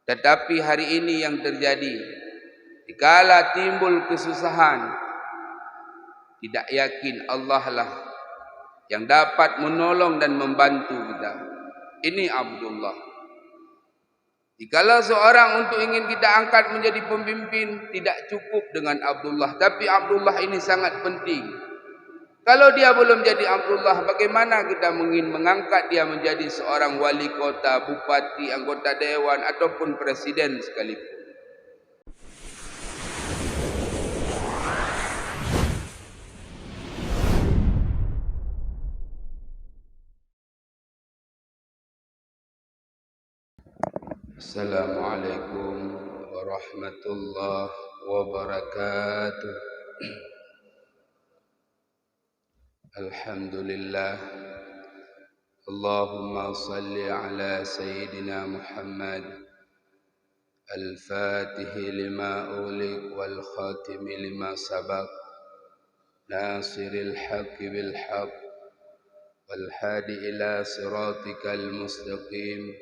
Tetapi hari ini yang terjadi, dikala timbul kesusahan, tidak yakin Allah lah yang dapat menolong dan membantu kita. Ini Abdullah. Jikalau seorang untuk ingin kita angkat menjadi pemimpin, tidak cukup dengan Abdullah. Tapi Abdullah ini sangat penting. Kalau dia belum jadi Abdullah, bagaimana kita ingin mengangkat dia menjadi seorang wali kota, bupati, anggota dewan ataupun presiden sekalipun. Assalamualaikum warahmatullahi wabarakatuh. Alhamdulillah. Allahumma salli ala Sayyidina Muhammad al-Fatih lima ulik wal khatim lima sabaq nasiril haqqi bil haqq wal hadi ila siratikal mustaqim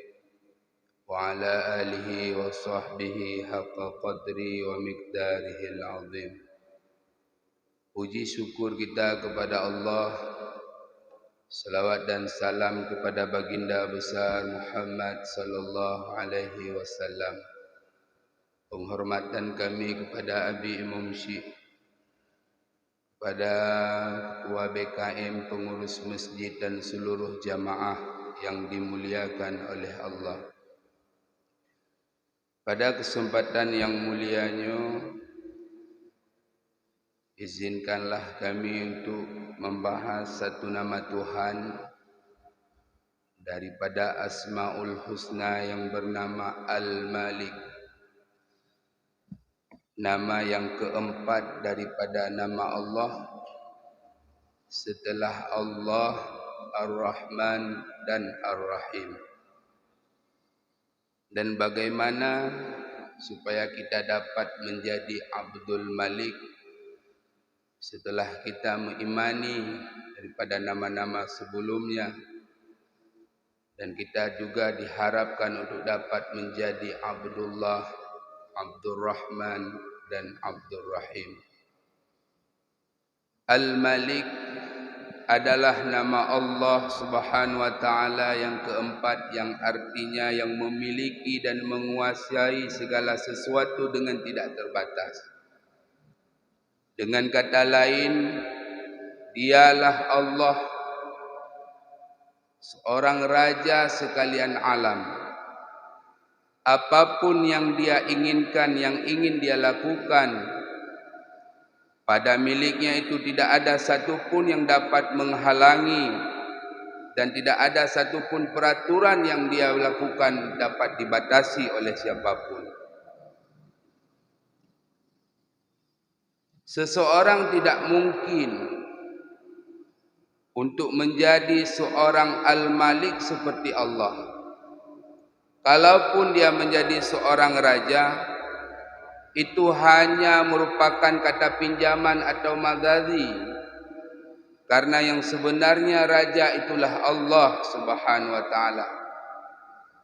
wa ala alihi wa sahbihi haqqa qadri wa miqdarihil azim. Puji syukur kita kepada Allah, salawat dan salam kepada baginda besar Muhammad sallallahu alaihi wasallam. Penghormatan kami kepada Abi Imam Syekh, kepada ketua BKM, pengurus masjid dan seluruh jamaah yang dimuliakan oleh Allah. Pada kesempatan yang mulianya, izinkanlah kami untuk membahas satu nama Tuhan daripada Asmaul Husna yang bernama Al-Malik. Nama yang keempat daripada nama Allah setelah Allah, Ar-Rahman dan Ar-Rahim. Dan bagaimana supaya kita dapat menjadi Abdul Malik setelah kita mengimani daripada nama-nama sebelumnya, dan kita juga diharapkan untuk dapat menjadi Abdullah, Abdurrahman dan Abdurrahim. Al-Malik adalah nama Allah Subhanahu wa taala yang keempat, yang artinya yang memiliki dan menguasai segala sesuatu dengan tidak terbatas. Dengan kata lain, dialah Allah, seorang raja sekalian alam. Apapun yang dia inginkan, yang ingin dia lakukan, pada miliknya itu tidak ada satupun yang dapat menghalangi, dan tidak ada satupun peraturan yang dia lakukan dapat dibatasi oleh siapapun. Seseorang tidak mungkin untuk menjadi seorang Al-Malik seperti Allah. Kalaupun dia menjadi seorang raja, itu hanya merupakan kata pinjaman atau magazi. Karena yang sebenarnya raja itulah Allah Subhanahu wa taala.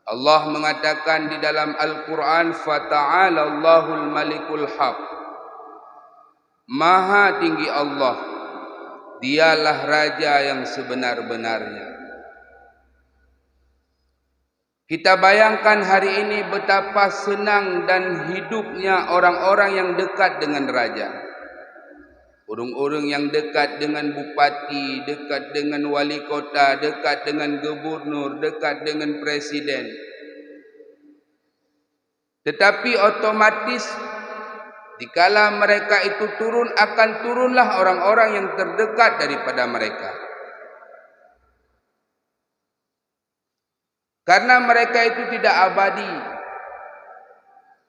Allah mengatakan di dalam Al-Quran, "Fata'ala Allahul Malikul Haq." Maha tinggi Allah, dialah raja yang sebenar-benarnya. Kita bayangkan hari ini betapa senang dan hidupnya orang-orang yang dekat dengan raja. Orang-orang yang dekat dengan bupati, dekat dengan wali kota, dekat dengan gubernur, dekat dengan presiden. Tetapi otomatis dikala mereka itu turun, akan turunlah orang-orang yang terdekat daripada mereka. Karena mereka itu tidak abadi.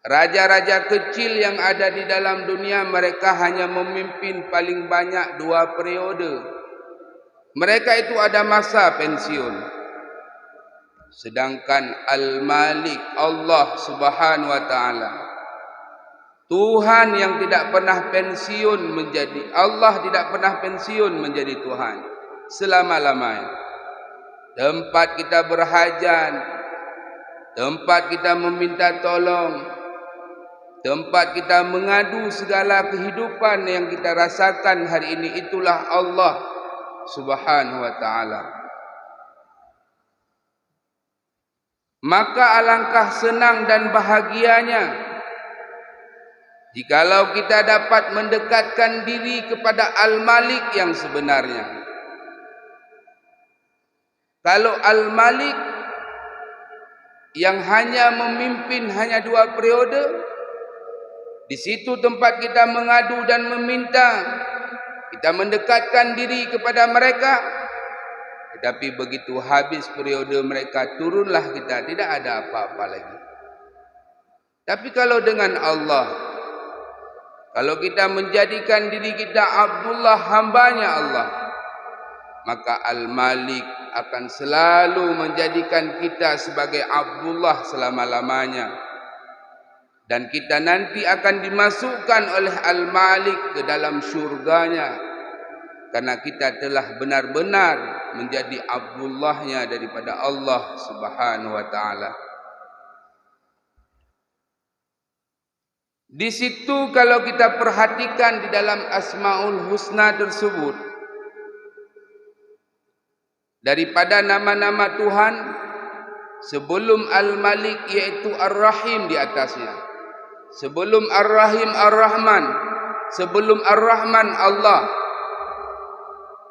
Raja-raja kecil yang ada di dalam dunia, mereka hanya memimpin paling banyak 2 periode. Mereka itu ada masa pensiun. Sedangkan Al-Malik, Allah Subhanahu wa taala, Tuhan yang tidak pernah pensiun menjadi Allah, tidak pernah pensiun menjadi Tuhan selama-lamanya. Tempat kita berhajat, tempat kita meminta tolong, tempat kita mengadu segala kehidupan yang kita rasakan hari ini, itulah Allah Subhanahu wa ta'ala. Maka alangkah senang dan bahagianya jikalau kita dapat mendekatkan diri kepada Al-Malik yang sebenarnya. Kalau Al-Malik yang hanya memimpin hanya 2 periode, di situ tempat kita mengadu dan meminta, kita mendekatkan diri kepada mereka. Tetapi begitu habis periode mereka, turunlah kita, tidak ada apa-apa lagi. Tapi kalau dengan Allah, kalau kita menjadikan diri kita Abdullah, hambanya Allah, maka Al-Malik akan selalu menjadikan kita sebagai Abdullah selama-lamanya. Dan kita nanti akan dimasukkan oleh Al-Malik ke dalam syurganya, karena kita telah benar-benar menjadi Abdullahnya daripada Allah Subhanahu wa ta'ala. Di situ kalau kita perhatikan di dalam Asmaul Husna tersebut, daripada nama-nama Tuhan, sebelum Al-Malik yaitu Ar-Rahim di atasnya, sebelum Ar-Rahim Ar-Rahman, sebelum Ar-Rahman Allah.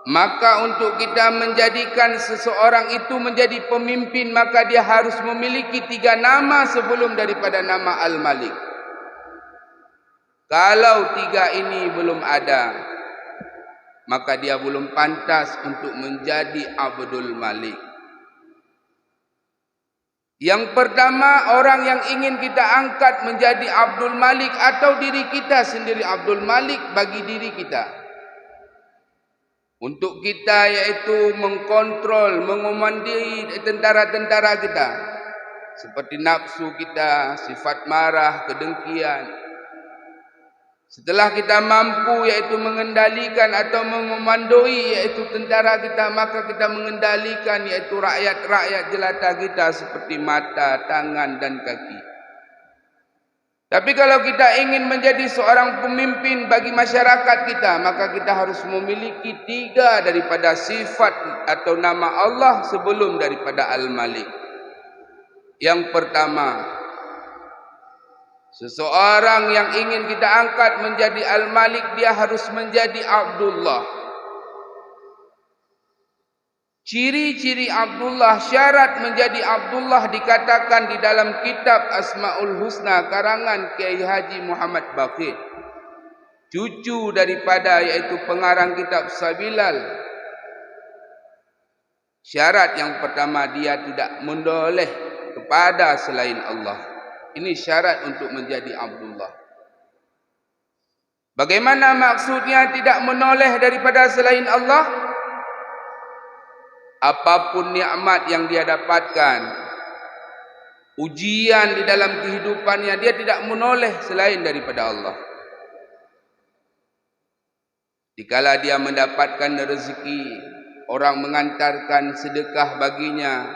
Maka untuk kita menjadikan seseorang itu menjadi pemimpin, maka dia harus memiliki 3 nama sebelum daripada nama Al-Malik. Kalau 3 ini belum ada, maka dia belum pantas untuk menjadi Abdul Malik. Yang pertama, orang yang ingin kita angkat menjadi Abdul Malik, atau diri kita sendiri Abdul Malik bagi diri kita, untuk kita, yaitu mengkontrol, mengomandai tentara-tentara kita, seperti nafsu kita, sifat marah, kedengkian. Setelah kita mampu yaitu mengendalikan atau mengomandoi yaitu tentara kita, maka kita mengendalikan yaitu rakyat-rakyat jelata kita seperti mata, tangan dan kaki. Tapi kalau kita ingin menjadi seorang pemimpin bagi masyarakat kita, maka kita harus memiliki 3 daripada sifat atau nama Allah sebelum daripada Al-Malik. Yang pertama, seseorang yang ingin kita angkat menjadi Al-Malik, dia harus menjadi Abdullah. Ciri-ciri Abdullah, syarat menjadi Abdullah dikatakan di dalam kitab Asmaul Husna karangan Kiai Haji Muhammad Baqir, cucu daripada yaitu pengarang kitab Sabilal. Syarat yang pertama, dia tidak menoleh kepada selain Allah. Ini syarat untuk menjadi Abdullah. Bagaimana maksudnya tidak menoleh daripada selain Allah? Apapun nikmat yang dia dapatkan, ujian di dalam kehidupannya, dia tidak menoleh selain daripada Allah. Dikala dia mendapatkan rezeki, orang mengantarkan sedekah baginya,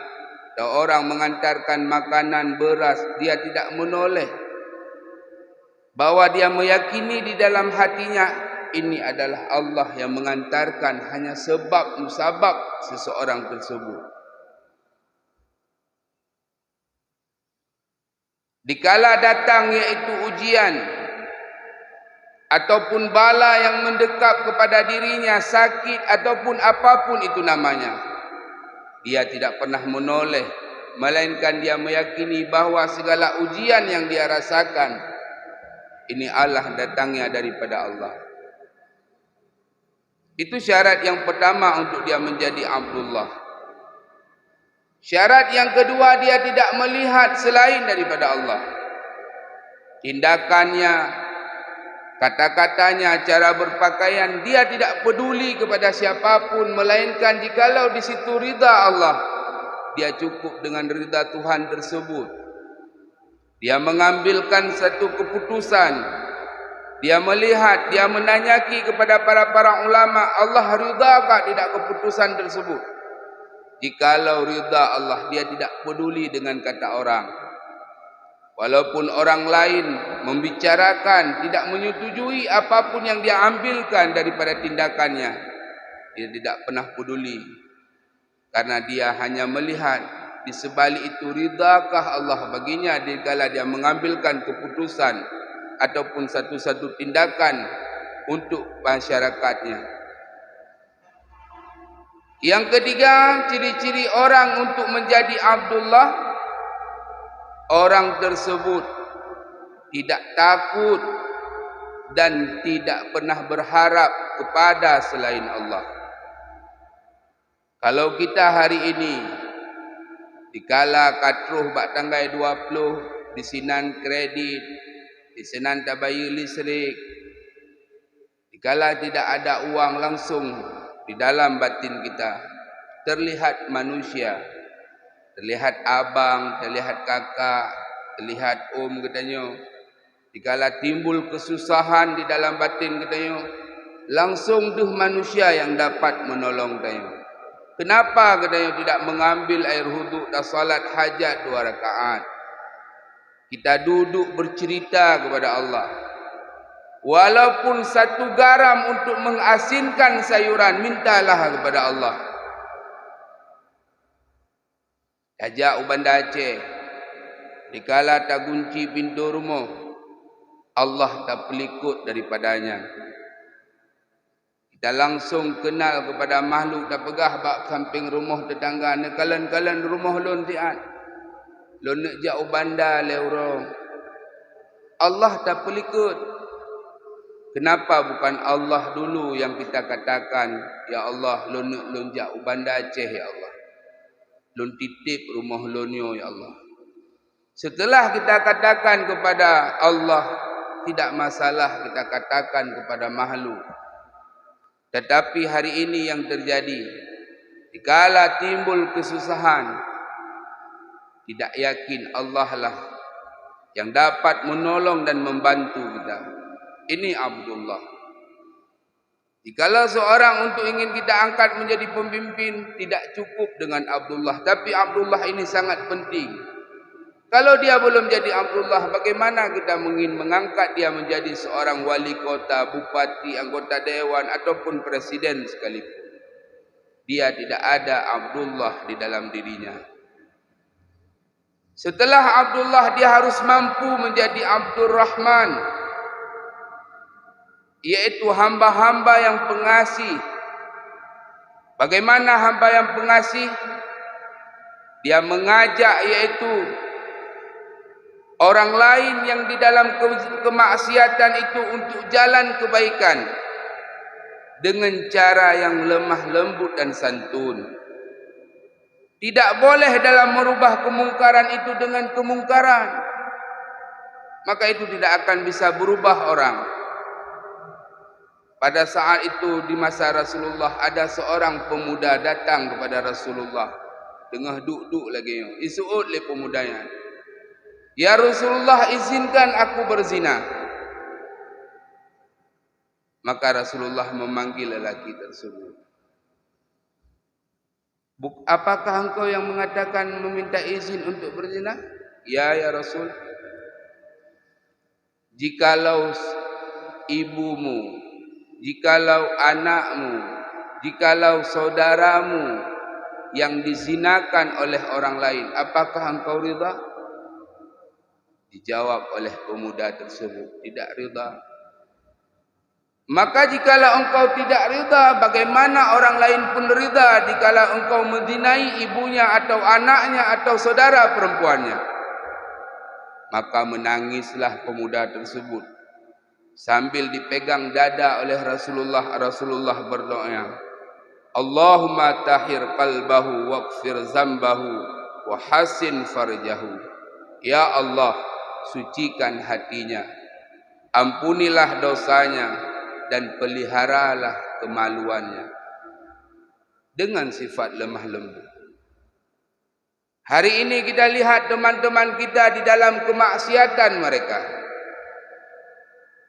atau orang mengantarkan makanan, beras, dia tidak menoleh, bahwa dia meyakini di dalam hatinya, ini adalah Allah yang mengantarkan, hanya sebab musabab seseorang tersebut. Dikala datang yaitu ujian ataupun bala yang mendekat kepada dirinya, sakit ataupun apapun itu namanya, dia tidak pernah menoleh, melainkan dia meyakini bahwa segala ujian yang dia rasakan, ini Allah datangnya daripada Allah. Itu syarat yang pertama untuk dia menjadi Abdullah. Syarat yang kedua, dia tidak melihat selain daripada Allah. Tindakannya, kata-katanya, cara berpakaian, dia tidak peduli kepada siapapun, melainkan jikalau di situ ridha Allah, dia cukup dengan ridha Tuhan tersebut. Dia mengambilkan satu keputusan, dia melihat, dia menanyaki kepada para ulama, Allah ridakah tidak keputusan tersebut? Jikalau ridha Allah, dia tidak peduli dengan kata orang. Walaupun orang lain membicarakan, tidak menyetujui apapun yang dia ambilkan daripada tindakannya, dia tidak pernah peduli. Karena dia hanya melihat di sebalik itu ridakah Allah baginya dikala dia mengambilkan keputusan ataupun satu-satu tindakan untuk masyarakatnya. Yang ketiga, ciri-ciri orang untuk menjadi Abdullah, orang tersebut tidak takut dan tidak pernah berharap kepada selain Allah. Kalau kita hari ini dikala katruh bak tanggai 20 disinan kredit, disinan tabayar listrik, dikala tidak ada uang langsung di dalam batin kita terlihat manusia, terlihat abang, terlihat kakak, terlihat katanya. Dikala timbul kesusahan di dalam batin katanya, langsung tuh manusia yang dapat menolong katanya. Kenapa katanya tidak mengambil air wuduk dan salat hajat 2 rakaat? Kita duduk bercerita kepada Allah. Walaupun 1 garam untuk mengasinkan sayuran, mintalah kepada Allah. Ajak Ubanda Aceh, dikala tak kunci pintu rumah, Allah tak pelikut daripadanya. Kita langsung kenal kepada makhluk tak pegah bak samping rumah tetangga. Nekalan-kalan rumah lon tiat. Lon nak jak Ubanda leurong. Allah tak pelikut. Kenapa bukan Allah dulu yang kita katakan, ya Allah, lon nak lon jak Ubanda Aceh ya Allah. Lon titip rumah lonyo ya Allah. Setelah kita katakan kepada Allah, tidak masalah kita katakan kepada makhluk. Tetapi hari ini yang terjadi, dikala timbul kesusahan, tidak yakin Allah lah yang dapat menolong dan membantu kita. Ini Abdullah. Dikala seorang untuk ingin kita angkat menjadi pemimpin, tidak cukup dengan Abdullah. Tapi Abdullah ini sangat penting. Kalau dia belum jadi Abdullah, bagaimana kita ingin mengangkat dia menjadi seorang wali kota, bupati, anggota dewan ataupun presiden sekalipun. Dia tidak ada Abdullah di dalam dirinya. Setelah Abdullah, dia harus mampu menjadi Abdurrahman, yaitu hamba-hamba yang pengasih. Bagaimana hamba yang pengasih? Dia mengajak yaitu orang lain yang di dalam kemaksiatan itu untuk jalan kebaikan dengan cara yang lemah lembut dan santun. Tidak boleh dalam merubah kemungkaran itu dengan kemungkaran. Maka itu tidak akan bisa berubah orang. Pada saat itu di masa Rasulullah ada seorang pemuda datang kepada Rasulullah. Tengah duduk lagi. Isuut le pemudanya. Ya Rasulullah, izinkan aku berzina. Maka Rasulullah memanggil lelaki tersebut. Apakah engkau yang mengatakan meminta izin untuk berzina? Ya Rasul. Jikalau ibumu, jikalau anakmu, jikalau saudaramu yang dizinakan oleh orang lain, apakah engkau ridha? Dijawab oleh pemuda tersebut, tidak ridha. Maka jikalau engkau tidak ridha, bagaimana orang lain pun ridha jikalau engkau menzinai ibunya atau anaknya atau saudara perempuannya? Maka menangislah pemuda tersebut sambil dipegang dada oleh Rasulullah. Rasulullah berdoa, Allahumma tahhir qalbahu waghfir zambahu wa hasin farjahu. Ya Allah, sucikan hatinya, ampunilah dosanya dan peliharalah kemaluannya dengan sifat lemah lembut. Hari ini kita lihat teman-teman kita di dalam kemaksiatan mereka.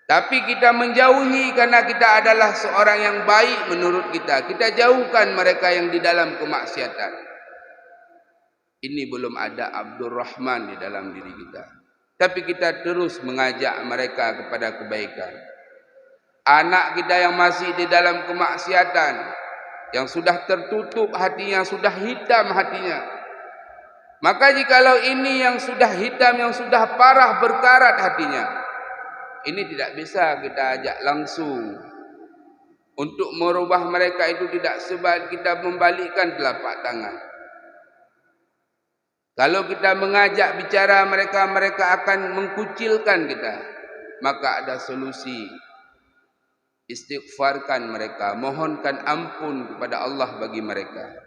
Tapi kita menjauhi karena kita adalah seorang yang baik menurut kita. Kita jauhkan mereka yang di dalam kemaksiatan. Ini belum ada Abdul Rahman di dalam diri kita. Tapi kita terus mengajak mereka kepada kebaikan. Anak kita yang masih di dalam kemaksiatan, yang sudah tertutup hatinya, sudah hitam hatinya. Maka jikalau ini yang sudah hitam, yang sudah parah berkarat hatinya, ini tidak bisa kita ajak langsung. Untuk merubah mereka itu tidak sebab kita membalikkan telapak tangan. Kalau kita mengajak bicara mereka, mereka akan mengkucilkan kita. Maka ada solusi. Istighfarkan mereka, mohonkan ampun kepada Allah bagi mereka.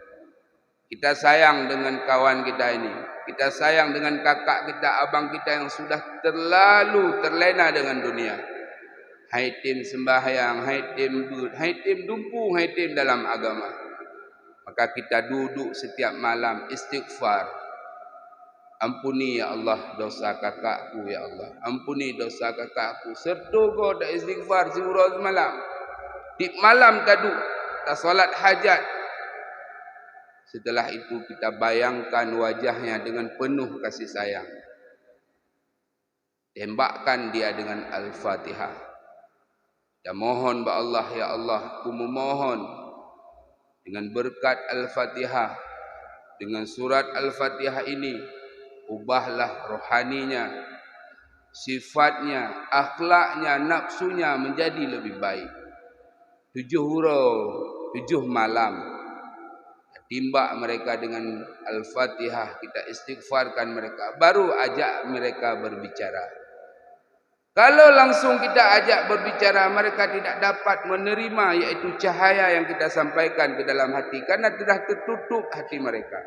Kita sayang dengan kawan kita ini. Kita sayang dengan kakak kita, abang kita yang sudah terlalu terlena dengan dunia. Hai tim sembahyang, hai tim dud, hai tim dumpu, hai tim dalam agama. Maka kita duduk setiap malam istighfar. Ampuni ya Allah dosa kakakku ya Allah. Ampuni dosa kakakku. Serta kau dah istighfar surah semalam. Di malam tadu, tak solat hajat. Setelah itu kita bayangkan wajahnya dengan penuh kasih sayang. Tembakkan dia dengan Al-Fatihah. Dan mohon ba Allah, ya Allah, aku memohon dengan berkat Al-Fatihah, dengan surat Al-Fatihah ini, ubahlah rohaninya, sifatnya, akhlaknya, nafsunya menjadi lebih baik. 7 huruf, 7 malam. Timbak mereka dengan Al-Fatihah, kita istighfarkan mereka, baru ajak mereka berbicara. Kalau langsung kita ajak berbicara, mereka tidak dapat menerima, yaitu cahaya yang kita sampaikan ke dalam hati, karena sudah tertutup hati mereka.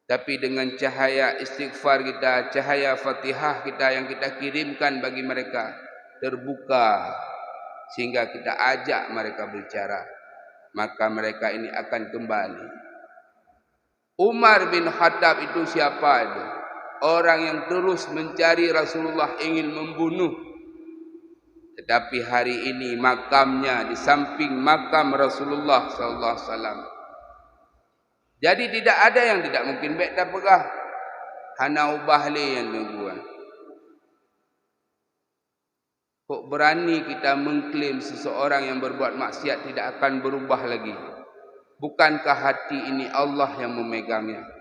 Tapi dengan cahaya istighfar kita, cahaya Fatihah kita yang kita kirimkan bagi mereka, terbuka, sehingga kita ajak mereka berbicara, maka mereka ini akan kembali. Umar bin Khattab itu siapa itu? Orang yang terus mencari Rasulullah, ingin membunuh. Tetapi hari ini makamnya di samping makam Rasulullah sallallahu alaihi wasallam. Jadi tidak ada yang tidak mungkin baik tak pegah. Hana ubahli yang tungguan. Kok berani kita mengklaim seseorang yang berbuat maksiat tidak akan berubah lagi? Bukankah hati ini Allah yang memegangnya?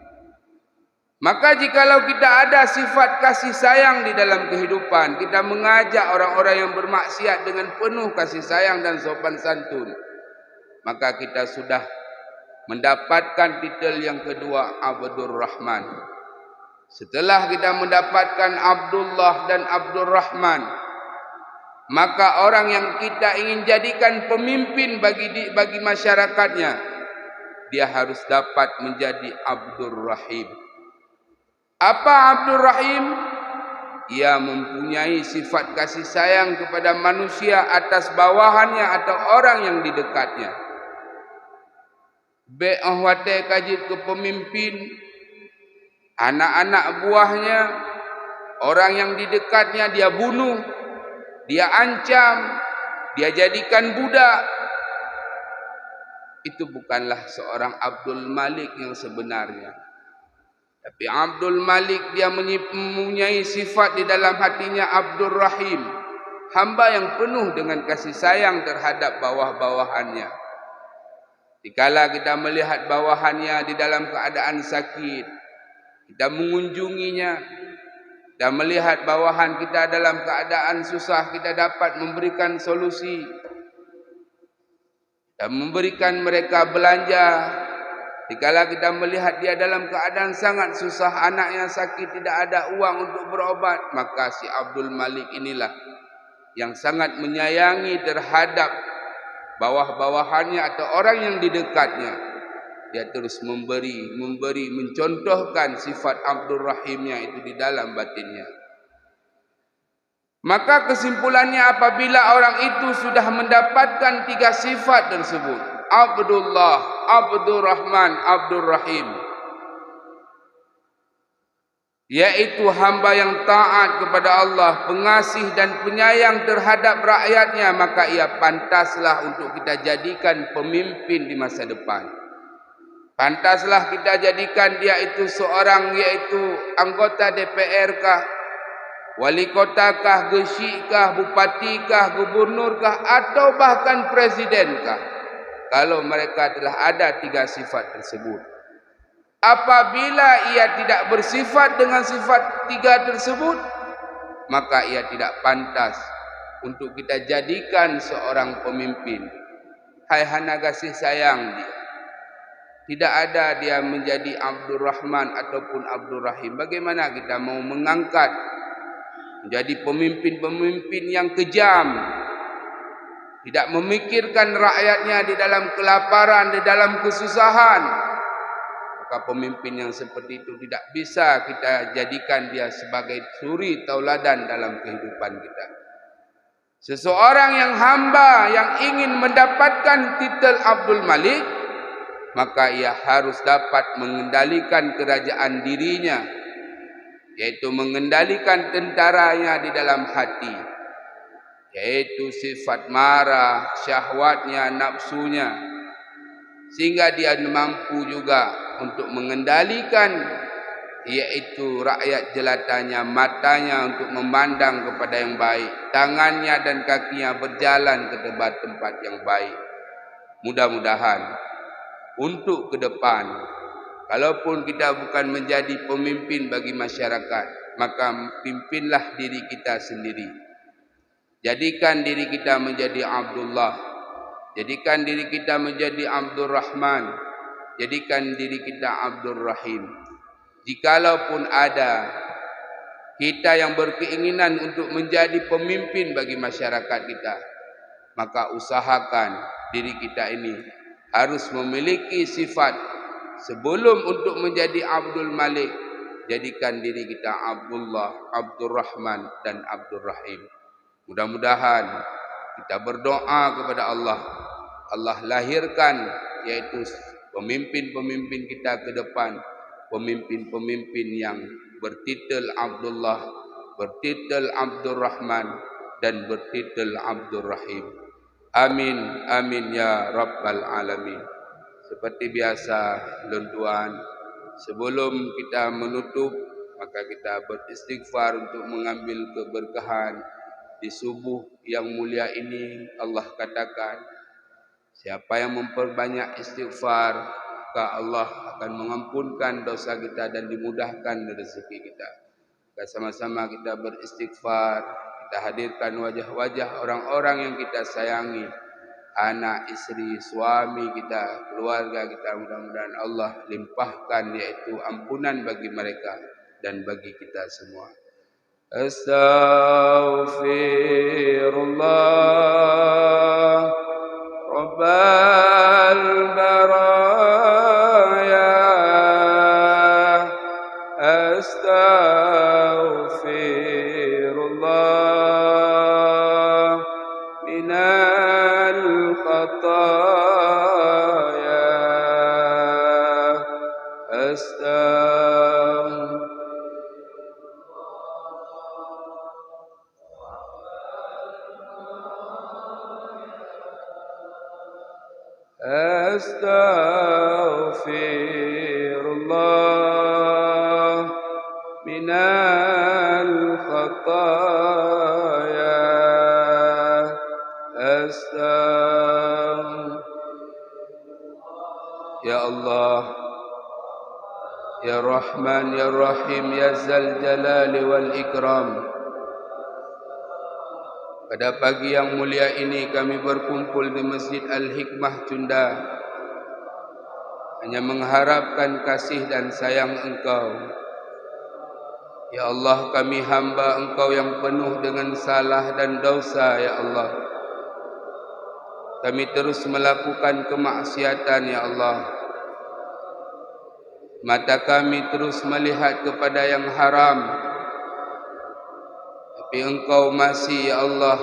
Maka jikalau kita ada sifat kasih sayang di dalam kehidupan, kita mengajak orang-orang yang bermaksiat dengan penuh kasih sayang dan sopan santun, maka kita sudah mendapatkan titel yang kedua, Abdur Rahman. Setelah kita mendapatkan Abdullah dan Abdur Rahman, maka orang yang kita ingin jadikan pemimpin bagi masyarakatnya, dia harus dapat menjadi Abdur Rahim. Apa Abdur Rahim? Ia mempunyai sifat kasih sayang kepada manusia atas bawahannya atau orang yang di dekatnya. Be'ahwate kajib ke pemimpin, anak-anak buahnya, orang yang di dekatnya dia bunuh, dia ancam, dia jadikan budak. Itu bukanlah seorang Abdul Malik yang sebenarnya. Tapi Abdul Malik dia mempunyai sifat di dalam hatinya Abdur Rahim, hamba yang penuh dengan kasih sayang terhadap bawah-bawahannya. Dikala kita melihat bawahannya di dalam keadaan sakit, kita mengunjunginya, dan melihat bawahan kita dalam keadaan susah, kita dapat memberikan solusi dan memberikan mereka belanja. Dikala kita melihat dia dalam keadaan sangat susah, anaknya sakit, tidak ada uang untuk berobat, maka si Abdul Malik inilah yang sangat menyayangi terhadap bawah-bawahannya atau orang yang di dekatnya. Dia terus memberi, mencontohkan sifat Abdur Rahimnya itu di dalam batinnya. Maka kesimpulannya, apabila orang itu sudah mendapatkan 3 sifat tersebut, Abdullah, Abdur Rahman, Abdur Rahim, yaitu hamba yang taat kepada Allah, pengasih dan penyayang terhadap rakyatnya, maka ia pantaslah untuk kita jadikan pemimpin di masa depan. Pantaslah kita jadikan dia itu seorang, yaitu anggota DPR kah, wali kota kah, gesik kah, bupati kah, gubernur kah, atau bahkan presiden kah, kalau mereka telah ada tiga sifat tersebut. Apabila ia tidak bersifat dengan sifat tiga tersebut, maka ia tidak pantas untuk kita jadikan seorang pemimpin. Hai hana kasih sayang dia, tidak ada dia menjadi Abdul Rahman ataupun Abdul Rahim. Bagaimana kita mau mengangkat menjadi pemimpin-pemimpin yang kejam, tidak memikirkan rakyatnya di dalam kelaparan, di dalam kesusahan? Maka pemimpin yang seperti itu tidak bisa kita jadikan dia sebagai suri tauladan dalam kehidupan kita. Seseorang yang hamba yang ingin mendapatkan titel Abdul Malik, maka ia harus dapat mengendalikan kerajaan dirinya, yaitu mengendalikan tentaranya di dalam hati, yaitu sifat marah, syahwatnya, nafsunya, sehingga dia mampu juga untuk mengendalikan, yaitu rakyat jelatanya, matanya untuk memandang kepada yang baik, tangannya dan kakinya berjalan ke tempat-tempat yang baik. Mudah-mudahan untuk ke depan, kalaupun kita bukan menjadi pemimpin bagi masyarakat, maka pimpinlah diri kita sendiri. Jadikan diri kita menjadi Abdullah, jadikan diri kita menjadi Abdul Rahman, jadikan diri kita Abdul Rahim. Jikalaupun ada kita yang berkeinginan untuk menjadi pemimpin bagi masyarakat kita, maka usahakan diri kita ini harus memiliki sifat. Sebelum untuk menjadi Abdul Malik, jadikan diri kita Abdullah, Abdul Rahman dan Abdul Rahim. Mudah-mudahan kita berdoa kepada Allah, Allah lahirkan yaitu pemimpin-pemimpin kita ke depan, pemimpin-pemimpin yang bertitel Abdullah, bertitel Abdul Rahman dan bertitel Abdul Rahim. Amin, amin ya Rabbal Alamin. Seperti biasa, tuan-tuan, sebelum kita menutup, maka kita beristighfar untuk mengambil keberkahan di subuh yang mulia ini. Allah katakan, siapa yang memperbanyak istighfar, maka Allah akan mengampunkan dosa kita dan dimudahkan rezeki kita. Maka sama-sama kita beristighfar. Kita hadirkan wajah-wajah orang-orang yang kita sayangi, anak, istri, suami kita, keluarga kita. Mudah-mudahan Allah limpahkan yaitu ampunan bagi mereka dan bagi kita semua. Astaghfirullah Rabbal baraya, astaghfirullah minal khataya, astaghfirullah minal khataya, ya Allah, ya Rahman, ya Rahim, ya Zal Jalali wal Ikram. Pada pagi yang mulia ini kami berkumpul di Masjid Al-Hikmah Cunda hanya mengharapkan kasih dan sayang Engkau. Ya Allah, kami hamba Engkau yang penuh dengan salah dan dosa, ya Allah. Kami terus melakukan kemaksiatan, ya Allah. Mata kami terus melihat kepada yang haram, tapi Engkau masih, ya Allah,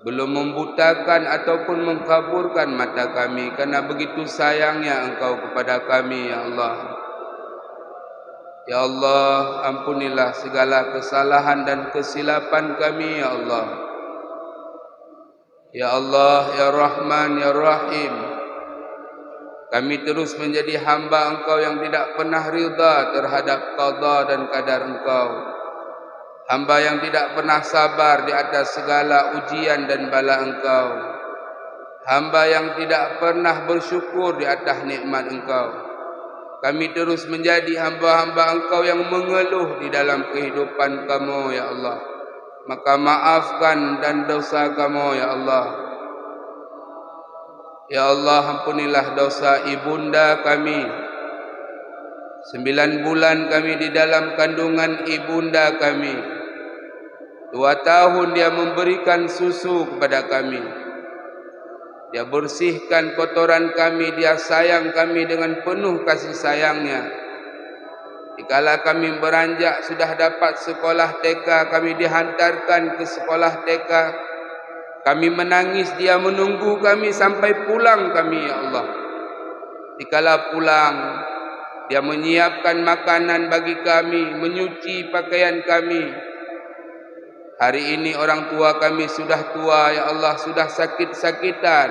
belum membutakan ataupun mengkaburkan mata kami, karena begitu sayangnya Engkau kepada kami, ya Allah. Ya Allah, ampunilah segala kesalahan dan kesilapan kami, ya Allah. Ya Allah, ya Rahman, ya Rahim, Kami terus menjadi hamba Engkau yang tidak pernah rida terhadap qada dan qadar Engkau. Hamba yang tidak pernah sabar di atas segala ujian dan bala Engkau. Hamba yang tidak pernah bersyukur di atas nikmat Engkau. Kami terus menjadi hamba-hamba Engkau yang mengeluh di dalam kehidupan Kamu, ya Allah. Maka maafkan dan dosa Kamu, ya Allah. Ya Allah, ampunilah dosa ibunda kami. 9 bulan kami di dalam kandungan ibunda kami. 2 tahun dia memberikan susu kepada kami. Dia bersihkan kotoran kami, dia sayang kami dengan penuh kasih sayangnya. Dikala kami beranjak sudah dapat sekolah TK, kami dihantarkan ke sekolah TK. Kami menangis, dia menunggu kami sampai pulang kami, ya Allah. Dikala pulang, dia menyiapkan makanan bagi kami, menyuci pakaian kami. Hari ini orang tua kami sudah tua, ya Allah, sudah sakit-sakitan.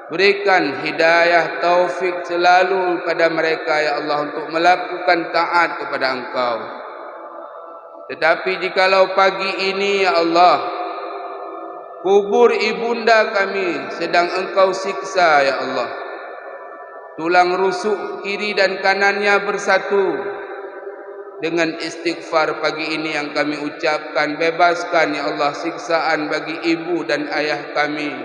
Berikan hidayah taufik selalu pada mereka, ya Allah, untuk melakukan taat kepada Engkau. Tetapi jikalau pagi ini, ya Allah, kubur ibunda kami sedang Engkau siksa, ya Allah. Tulang rusuk kiri dan kanannya bersatu. Dengan istighfar pagi ini yang kami ucapkan, bebaskan, ya Allah, siksaan bagi ibu dan ayah kami.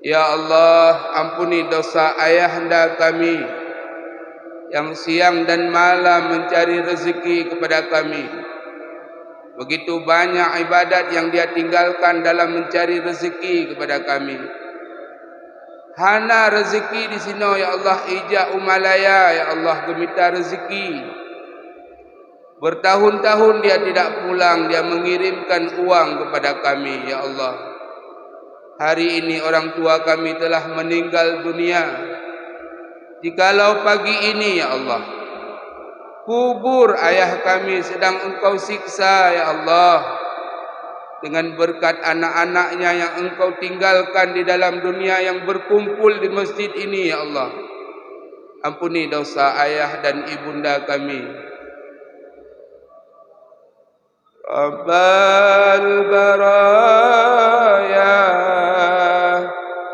Ya Allah, ampuni dosa ayahanda kami yang siang dan malam mencari rezeki kepada kami. Begitu banyak ibadat yang dia tinggalkan dalam mencari rezeki kepada kami. Hana rezeki di sini, ya Allah, ija umalaya, ya Allah, gemita rezeki. Bertahun-tahun dia tidak pulang, dia mengirimkan uang kepada kami, ya Allah. Hari ini orang tua kami telah meninggal dunia. Jikalau pagi ini, ya Allah, kubur ayah kami sedang Engkau siksa, ya Allah, dengan berkat anak-anaknya yang Engkau tinggalkan di dalam dunia yang berkumpul di masjid ini, ya Allah. Ampuni dosa ayah dan ibunda kami. Rabbal baraya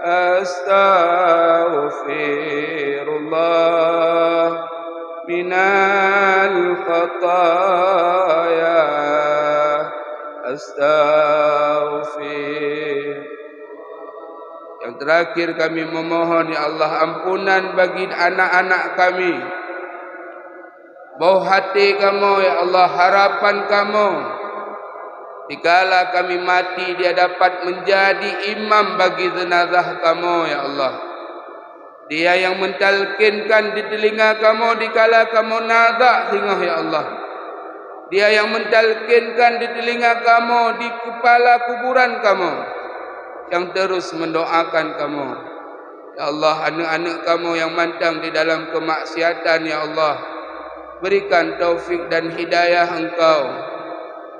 astaghfirullah minal khataya astaghfir. Yang terakhir kami memohon, ya Allah, ampunan bagi anak-anak kami. Bau hati kamu, ya Allah, harapan kamu. Dikala kami mati, dia dapat menjadi imam bagi jenazah kamu, ya Allah. Dia yang mentalkinkan di telinga kamu dikala kamu nazak singgah, ya Allah. Dia yang mentalkinkan di telinga kamu, di kepala kuburan kamu, yang terus mendoakan kamu. Ya Allah, anak-anak kamu yang mantang di dalam kemaksiatan, ya Allah, berikan taufik dan hidayah Engkau.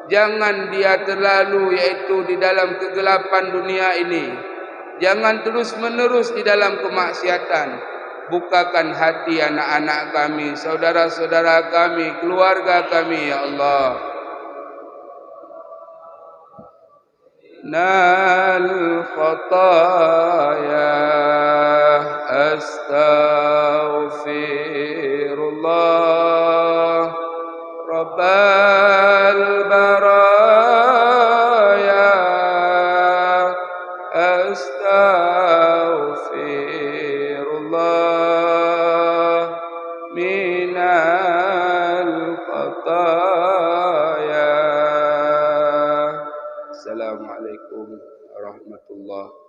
Jangan dia terlalu, yaitu di dalam kegelapan dunia ini. Jangan terus menerus di dalam kemaksiatan. Bukakan hati anak-anak kami, saudara-saudara kami, keluarga kami, ya Allah. Nal khataya astaghfirullah Rabbal baraya astaghfirullah minal khataya. Assalamualaikum warahmatullahi wabarakatuh.